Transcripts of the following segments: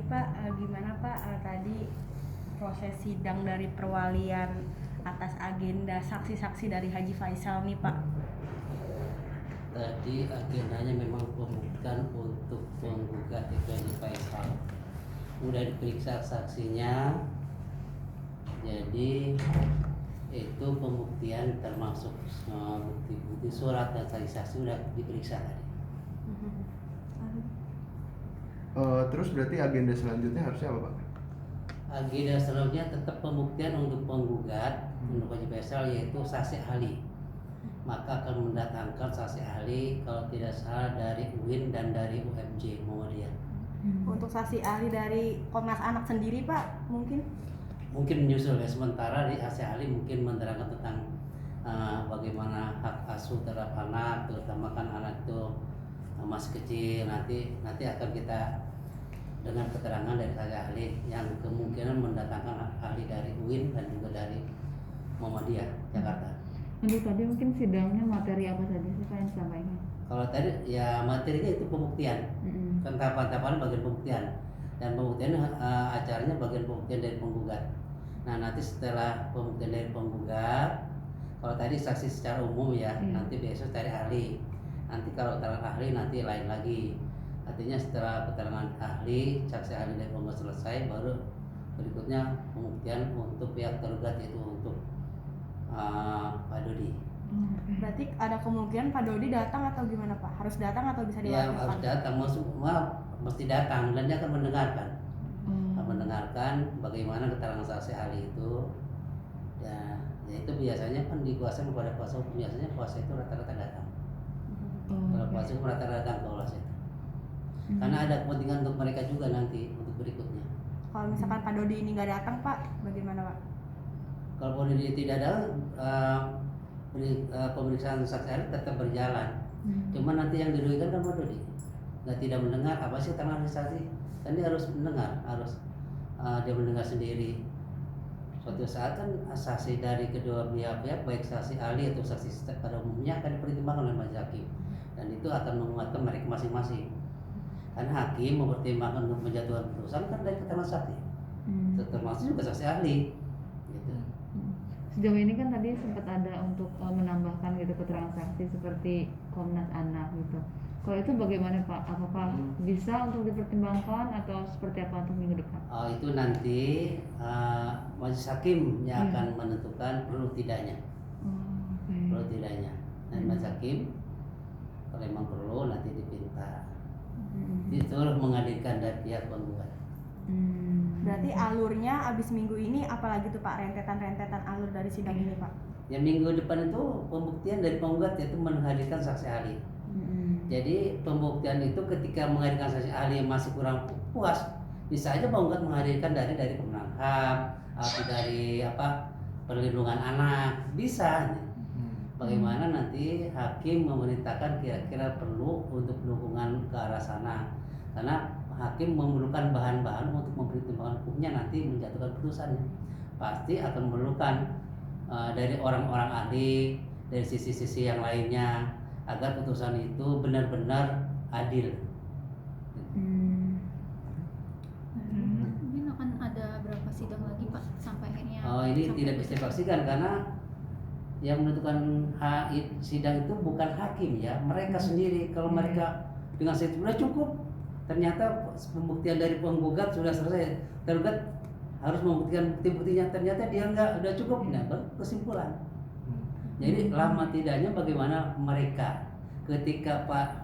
Pak, gimana Pak tadi proses sidang dari perwalian atas agenda saksi-saksi dari Haji Faisal nih Pak? Tadi agendanya memang pembuktian untuk penggugat itu Haji Faisal. Udah diperiksa saksinya, jadi itu pembuktian termasuk bukti-bukti surat dan saksi-saksi udah diperiksa tadi. Terus berarti agenda selanjutnya harusnya apa Pak? Agenda selanjutnya tetap pembuktian untuk penggugat untuk Haji Faisal, yaitu saksi ahli. Maka akan mendatangkan saksi ahli kalau tidak salah dari UIN dan dari UMJ Muhammadiyah. Untuk saksi ahli dari Komnas Anak sendiri Pak, mungkin Menyusul ya, sementara di saksi ahli mungkin menerangkan tentang bagaimana hak asuh terhadap anak, terutama kan anak itu masih kecil. Nanti akan kita dengan keterangan dari saksi ahli yang kemungkinan mendatangkan ahli dari UIN dan juga dari Muhammadiyah Jakarta. Untuk tadi mungkin sidangnya materi apa saja sih Pak yang disampaikan? Kalau tadi ya materinya itu pembuktian, kan tahapan-tahapan bagian pembuktian, dan pembuktian acaranya bagian pembuktian dari penggugat. Nah nanti setelah pembuktian dari penggugat, kalau tadi saksi secara umum ya, nanti besok cari ahli. Nanti kalau keterangan ahli nanti lain lagi. Artinya setelah keterangan ahli, saksi ahli dari penggugat selesai, baru berikutnya pembuktian untuk pihak tergugat, yaitu untuk Pak Dodi. berarti ada kemungkinan Pak Dodi datang atau gimana Pak? Harus datang atau bisa Ya diwakilkan? harus datang, mesti datang, dan dia akan mendengarkan. Mendengarkan bagaimana keterangan saksi ahli itu. Ya itu biasanya kan dikuasai kepada kuasa hukum, biasanya kuasa itu rata-rata datang. Kalau kuasa hukum rata-rata datang ke kuasa itu. Karena ada kepentingan untuk mereka juga nanti untuk berikutnya. Kalau misalkan Pak Dodi ini nggak datang Pak, bagaimana Pak? Kalau polisi tidak ada, pemeriksaan saksi ahli tetap berjalan. Cuma nanti yang dirugikan kan Pak Dodi. Tidak mendengar apa sih keterangan saksi, kan dia harus mendengar, harus dia mendengar sendiri. Suatu saat kan saksi dari kedua pihak baik saksi ahli atau saksi pada umumnya akan dipertimbangkan oleh majelis hakim, dan itu akan menguatkan mereka masing-masing. Karena hakim mempertimbangkan untuk menjatuhkan putusan kan dari keterangan saksi, termasuk juga saksi ahli. Gitu. Sejauh ini kan tadi sempat ada untuk menambahkan gitu keterangan saksi seperti Komnas Anak gitu. Kalau itu bagaimana Pak? Apakah bisa untuk dipertimbangkan atau seperti apa untuk minggu depan? Itu nanti majelis hakim yang akan menentukan perlu tidaknya. Perlu tidaknya. Dan majelis hakim kalau memang perlu nanti dipinta. Disuruh menghadirkan dari pihak penggugat. Berarti alurnya abis minggu ini apalagi tuh Pak, rentetan alur dari sidang ini Pak? Ya minggu depan itu pembuktian dari penggugat, yaitu menghadirkan saksi ahli. Jadi pembuktian itu ketika menghadirkan saksi ahli masih kurang puas, bisa aja penggugat menghadirkan dari Komnas HAM atau dari perlindungan anak, bisa. Bagaimana nanti hakim memerintahkan kira-kira perlu untuk dukungan ke arah sana, karena hakim memerlukan bahan-bahan untuk mempertimbangkan hukumnya nanti menjatuhkan putusannya. Pasti akan memerlukan dari orang-orang ahli, dari sisi-sisi yang lainnya, agar putusan itu benar-benar adil. Mungkin akan ada berapa sidang lagi Pak sampai akhirnya? Ini tidak bisa dipastikan karena yang menentukan sidang itu bukan hakim ya, mereka sendiri. Kalau mereka dengan sudah cukup, ternyata pembuktian dari penggugat sudah selesai, tergugat harus membuktikan bukti-buktinya, ternyata dia enggak, udah cukup, nah baru kesimpulan. Jadi lama tidaknya bagaimana mereka ketika Pak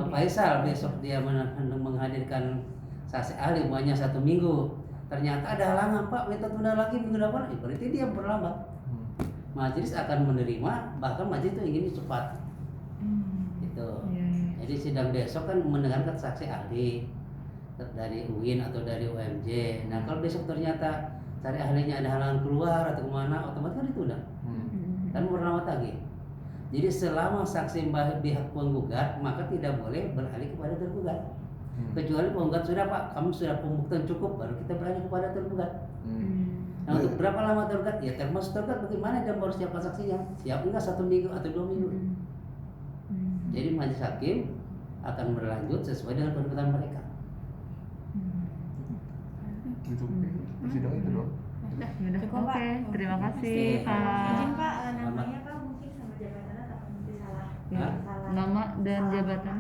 Faisal besok dia menghadirkan saksi ahli hanya 1 minggu, ternyata ada halangan Pak, minta tunda lagi minggu depan, berarti dia berlambat. Majelis akan menerima, bahkan majelis itu ingin cepat. Gitu. Jadi sidang besok kan mendengarkan saksi ahli dari UIN atau dari UMJ. Nah kalau besok ternyata cari ahlinya ada halangan keluar atau kemana, otomatis kan ditunda. Kan berlama lagi. Jadi selama saksi pihak penggugat, maka tidak boleh beralih kepada tergugat. Kecuali penggugat sudah Pak, kamu sudah pembuktian cukup, baru kita beralih kepada tergugat. Nah untuk berapa lama tergugat? Ya termasuk tergugat bagaimana dia baru siapkan saksinya, siap enggak 1 minggu atau 2 minggu. Jadi majelis hakim akan berlanjut sesuai dengan permintaan mereka. Untuk persidangan itu doang. Udah. Yaudah, Cukup, oke. Pak. Terima kasih, Oke. Pak. Izin Pak, namanya Pak mungkin sama jabatannya atau mungkin salah. Ya, Hah? Salah. nama dan jabatan.